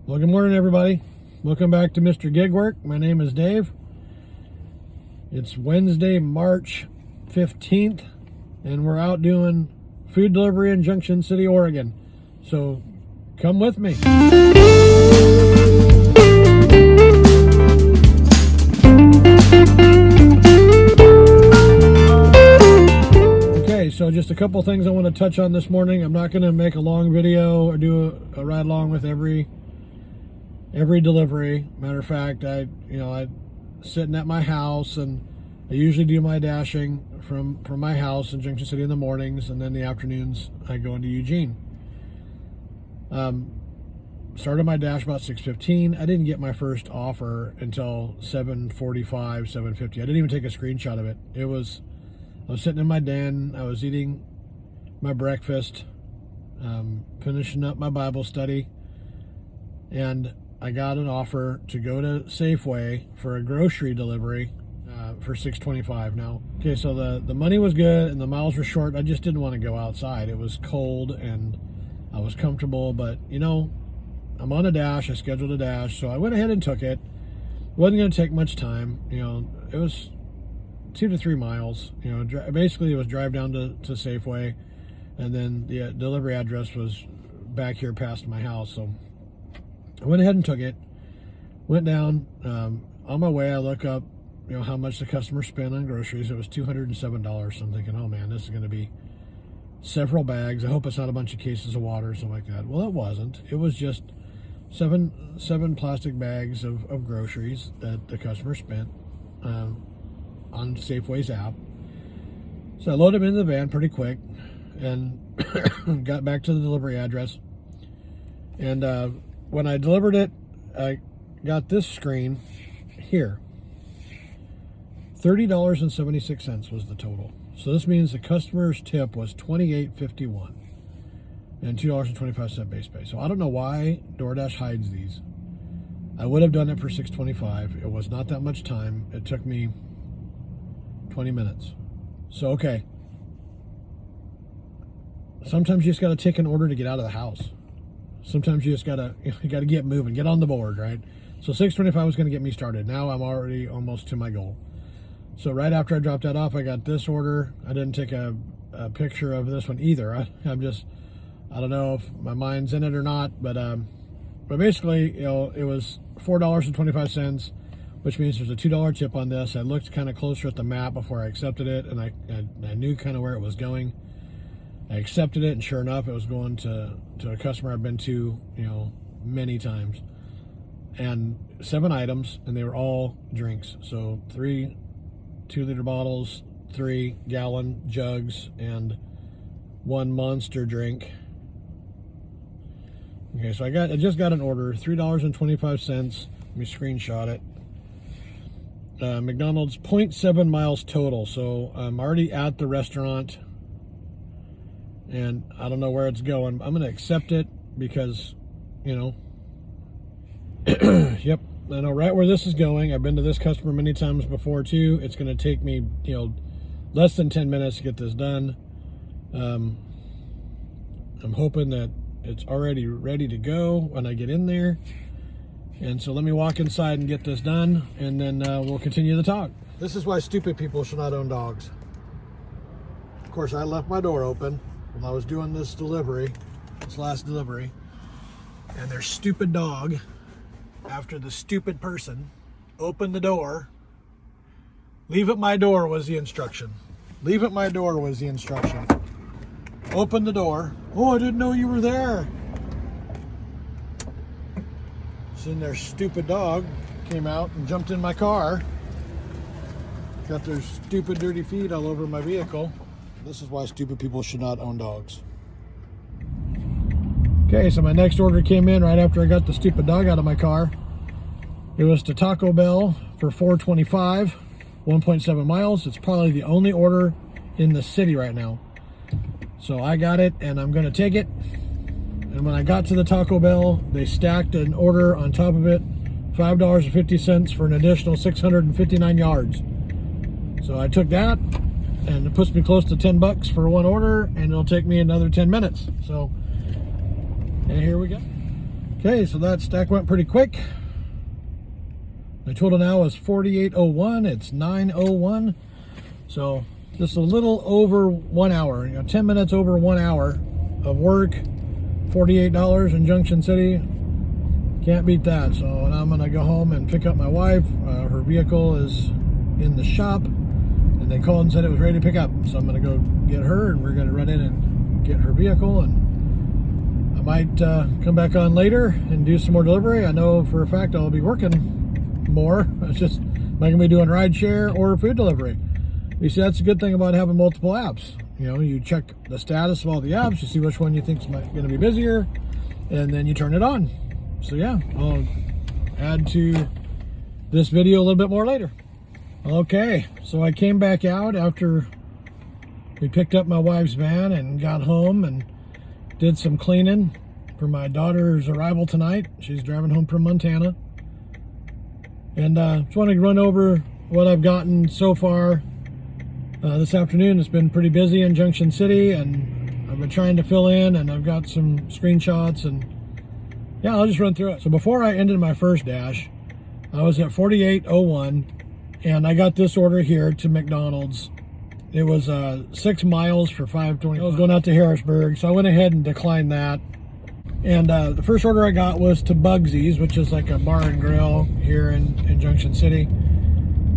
Well, good morning, everybody. Welcome back to Mr. Gig Work. My name is Dave. It's Wednesday, March 15th, and we're out doing food delivery in Junction City, Oregon. So come with me. Okay, so just a couple things I want to touch on this morning. I'm not going to make a long video or do a ride along with every delivery. Matter of fact, I'm sitting at my house, and I usually do my dashing from my house in Junction City in the mornings, and then the afternoons I go into Eugene. Started my dash about 6:15. I didn't get my first offer until 7:45, 7:50. I didn't even take a screenshot of it. I was sitting in my den. I was eating my breakfast, finishing up my Bible study, and I got an offer to go to Safeway for a grocery delivery for $6.25. Now, okay, so the money was good and the miles were short. I just didn't want to go outside. It was cold and I was comfortable, but I'm on a dash. I scheduled a dash, so I went ahead and took it. Wasn't going to take much time. It was 2 to 3 miles. Basically it was drive down to Safeway, and then the delivery address was back here past my house. So I went ahead and took it, went down. On my way, I look up, how much the customer spent on groceries. It was $207. So I'm thinking, oh man, this is going to be several bags. I hope it's not a bunch of cases of water or something like that. Well, it wasn't. It was just seven plastic bags of groceries that the customer spent on Safeway's app. So I loaded them into the van pretty quick and got back to the delivery address. And when I delivered it, I got this screen here. $30.76 was the total. So this means the customer's tip was $28.51 and $2.25 base pay. So I don't know why DoorDash hides these. I would have done it for $6.25. It was not that much time. It took me 20 minutes. So, okay. Sometimes you just got to take an order to get out of the house. Sometimes you just got to get moving, get on the board, right? So $6.25 was going to get me started. Now I'm already almost to my goal. So right after I dropped that off, I got this order. I didn't take a picture of this one either. I don't know if my mind's in it or not, but basically, it was $4.25, which means there's a $2 tip on this. I looked kind of closer at the map before I accepted it, and I knew kind of where it was going. I accepted it, and sure enough, it was going to a customer I've been to, many times. And 7 items, and they were all drinks. So 3 2-liter bottles, 3 gallon jugs, and 1 monster drink. Okay, so I just got an order, $3.25. Let me screenshot it. McDonald's 0.7 miles total. So I'm already at the restaurant, and I don't know where it's going. I'm going to accept it because, yep, I know right where this is going. I've been to this customer many times before too. It's going to take me, less than 10 minutes to get this done. I'm hoping that it's already ready to go when I get in there. And so let me walk inside and get this done, and then we'll continue the talk. This is why stupid people should not own dogs. Of course, I left my door open when I was doing this last delivery, and their stupid dog, after the stupid person opened the door. Leave at my door was the instruction. Leave at my door was the instruction. Open the door. Oh, I didn't know you were there. So then their stupid dog came out and jumped in my car. Got their stupid dirty feet all over my vehicle. This is why stupid people should not own dogs. Okay, so my next order came in right after I got the stupid dog out of my car. It was to Taco Bell for $4.25, 1.7 miles. It's probably the only order in the city right now. So I got it, and I'm going to take it. And when I got to the Taco Bell, they stacked an order on top of it, $5.50 for an additional 659 yards. So I took that, and it puts me close to $10 for one order, and it'll take me another 10 minutes. So, and here we go. Okay, so that stack went pretty quick. My total now is 48.01. It's 9:01. So just a little over 1 hour, 10 minutes over 1 hour of work, $48 in Junction City. Can't beat that. So now I'm gonna go home and pick up my wife. Her vehicle is in the shop, and they called and said it was ready to pick up. So I'm gonna go get her, and we're gonna run in and get her vehicle, and I might come back on later and do some more delivery. I know for a fact I'll be working more. It's just, am I gonna be doing ride share or food delivery? You see, that's a good thing about having multiple apps. You check the status of all the apps, you see which one you think is going to be busier, and then you turn it on. So yeah, I'll add to this video a little bit more later. Okay, so I came back out after we picked up my wife's van and got home and did some cleaning for my daughter's arrival tonight. She's driving home from Montana. And just wanted to run over what I've gotten so far this afternoon. It's been pretty busy in Junction City, and I've been trying to fill in, and I've got some screenshots, and yeah, I'll just run through it. So before I ended my first dash, I was at 48.01, and I got this order here to McDonald's. It was 6 miles for $5.20. I was going out to Harrisburg, so I went ahead and declined that. And the first order I got was to Bugsy's, which is like a bar and grill here in Junction City.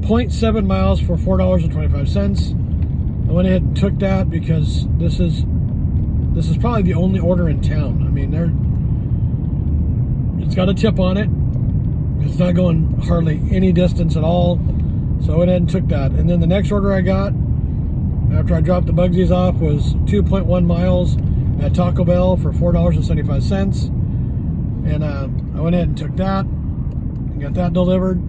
0.7 miles for $4.25. I went ahead and took that because this is probably the only order in town. I mean, it's got a tip on it. It's not going hardly any distance at all. So I went ahead and took that. And then the next order I got, after I dropped the Bugsy's off, was 2.1 miles at Taco Bell for $4.75. And I went ahead and took that and got that delivered.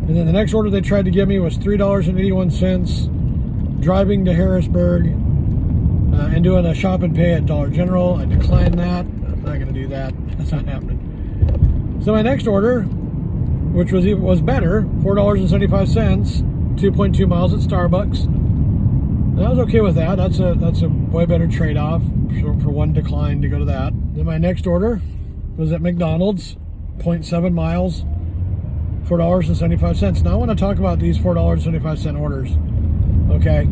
And then the next order they tried to give me was $3.81 driving to Harrisburg and doing a shop and pay at Dollar General. I declined that. I'm not going to do that. That's not happening. So my next order, which was better, $4.75, 2.2 miles at Starbucks. And I was okay with that. That's a way better trade-off for one decline to go to that. Then my next order was at McDonald's, 0.7 miles, $4.75. Now I want to talk about these $4.75 orders. Okay,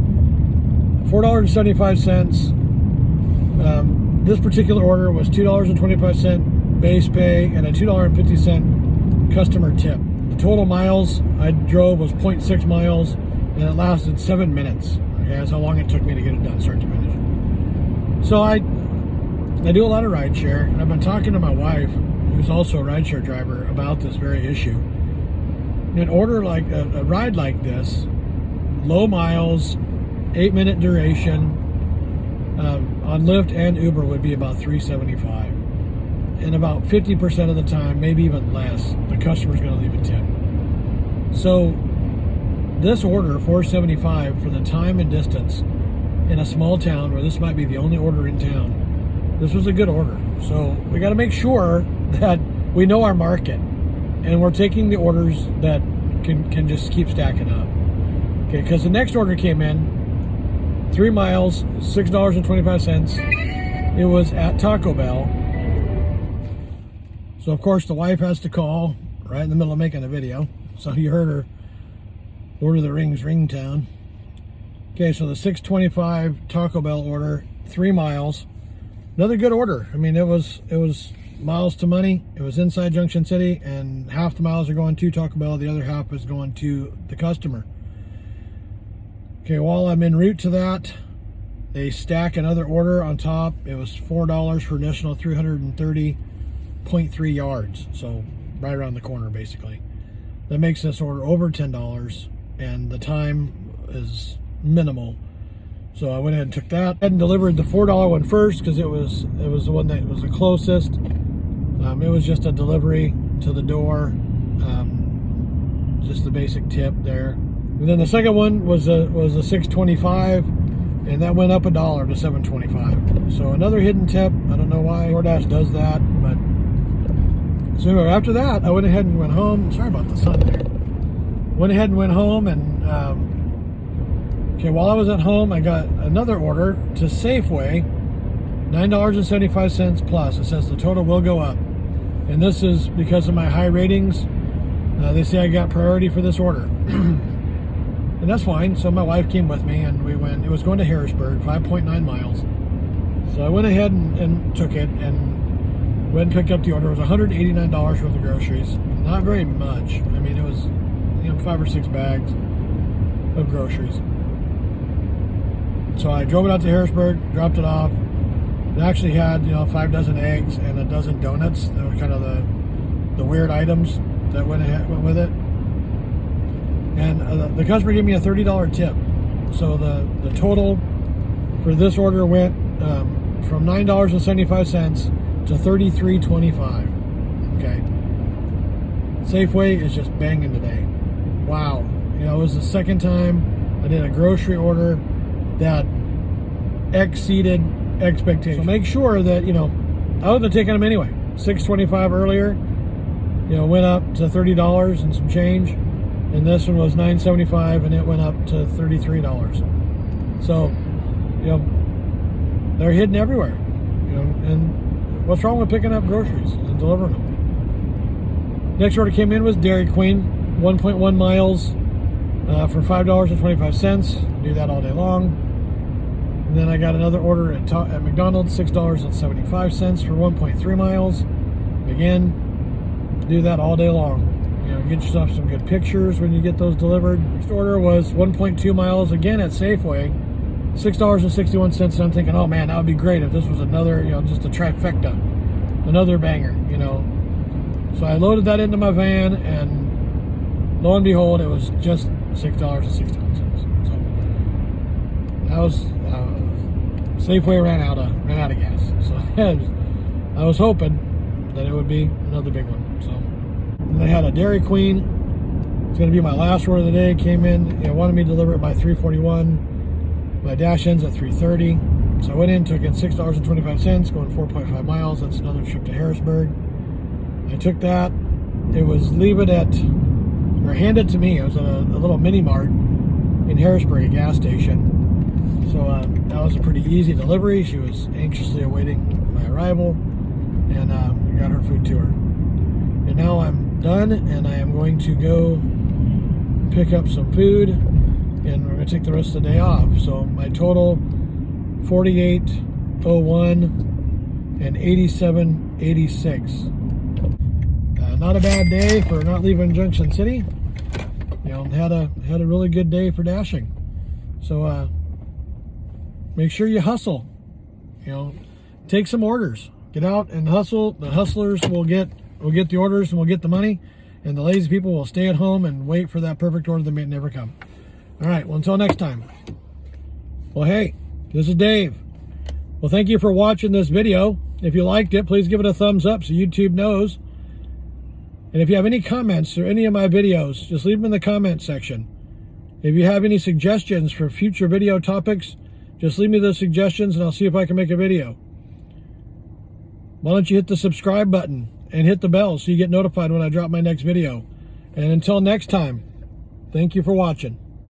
$4.75. This particular order was $2.25 base pay and a $2.50 customer tip. The total miles I drove was 0.6 miles, and it lasted 7 minutes. Okay, that's how long it took me to get it done, start to finish. So I do a lot of rideshare, and I've been talking to my wife, who's also a rideshare driver, about this very issue. An order like a ride like this, low miles, 8-minute duration, on Lyft and Uber would be about $3.75. And about 50% of the time, maybe even less, the customer's going to leave a tip. So this order, $4.75, for the time and distance in a small town where this might be the only order in town, this was a good order. So we got to make sure that we know our market, and we're taking the orders that can just keep stacking up. Okay, because the next order came in, 3 miles, $6.25. It was at Taco Bell. So of course the wife has to call right in the middle of making a video. So you heard her Lord of the Rings ringtone. Okay, so the $6.25 Taco Bell order, 3 miles. Another good order. I mean, it was miles to money. It was inside Junction City, and half the miles are going to Taco Bell, the other half is going to the customer. Okay, while I'm en route to that, they stack another order on top. It was $4 for additional 330.3 yards. So right around the corner, basically. That makes this order over $10, and the time is minimal. So I went ahead and took that and delivered the $4 one first, because it was the one that was the closest. It was just a delivery to the door, just the basic tip there. And then the second one was a $6.25, and that went up $1 to $7.25. So another hidden tip. I don't know why DoorDash does that, but so anyway, after that, I went ahead and went home. Sorry about the sun there. Went ahead and went home, and okay, while I was at home, I got another order to Safeway, $9.75 plus. It says the total will go up. And this is because of my high ratings. They say I got priority for this order. And that's fine. So my wife came with me, and we went. It was going to Harrisburg, 5.9 miles. So I went ahead and took it and went and picked up the order. It was $189 worth of groceries. Not very much. I mean, it was 5 or 6 bags of groceries. So I drove it out to Harrisburg, dropped it off. It actually had 5 dozen eggs and a dozen donuts. That were kind of the weird items that went with it. And the customer gave me a $30 tip. So the total for this order went from $9.75 to $33.25. Okay. Safeway is just banging today. Wow. It was the second time I did a grocery order that exceeded expectations. So make sure that, I would have taken them anyway. $6.25 earlier, went up to $30 and some change. And this one was $9.75 and it went up to $33. So, they're hidden everywhere. And what's wrong with picking up groceries and delivering them? Next order came in was Dairy Queen, 1.1 miles for $5.25. Do that all day long. And then I got another order at McDonald's, $6.75 for 1.3 miles. Again, do that all day long. Get yourself some good pictures when you get those delivered. Next order was 1.2 miles, again at Safeway, $6.61. And I'm thinking, oh man, that would be great if this was another, just a trifecta, another banger, So I loaded that into my van, and lo and behold, it was just $6.61. So that was Safeway ran out of gas. So I was hoping that it would be another big one. So. And they had a Dairy Queen. It's going to be my last order of the day. Came in, wanted me to deliver it by 3:41. My dash ends at 3:30. So I went in, took in $6.25, going 4.5 miles. That's another trip to Harrisburg. I took that. It was handed to me. It was at a little mini mart in Harrisburg, a gas station. So that was a pretty easy delivery. She was anxiously awaiting my arrival, and we got her food to her. And now I'm done, and I am going to go pick up some food, and we're going to take the rest of the day off. So my total, $48.01 and $87.86. Not a bad day for not leaving Junction City. Had a really good day for dashing. So make sure you hustle. Take some orders. Get out and hustle. The hustlers will get the orders and we'll get the money, and the lazy people will stay at home and wait for that perfect order that may never come. All right, well, until next time. Well, hey, this is Dave. Well, thank you for watching this video. If you liked it, please give it a thumbs up so YouTube knows. And if you have any comments or any of my videos, just leave them in the comment section. If you have any suggestions for future video topics, just leave me those suggestions and I'll see if I can make a video. Why don't you hit the subscribe button and hit the bell so you get notified when I drop my next video. And until next time, thank you for watching.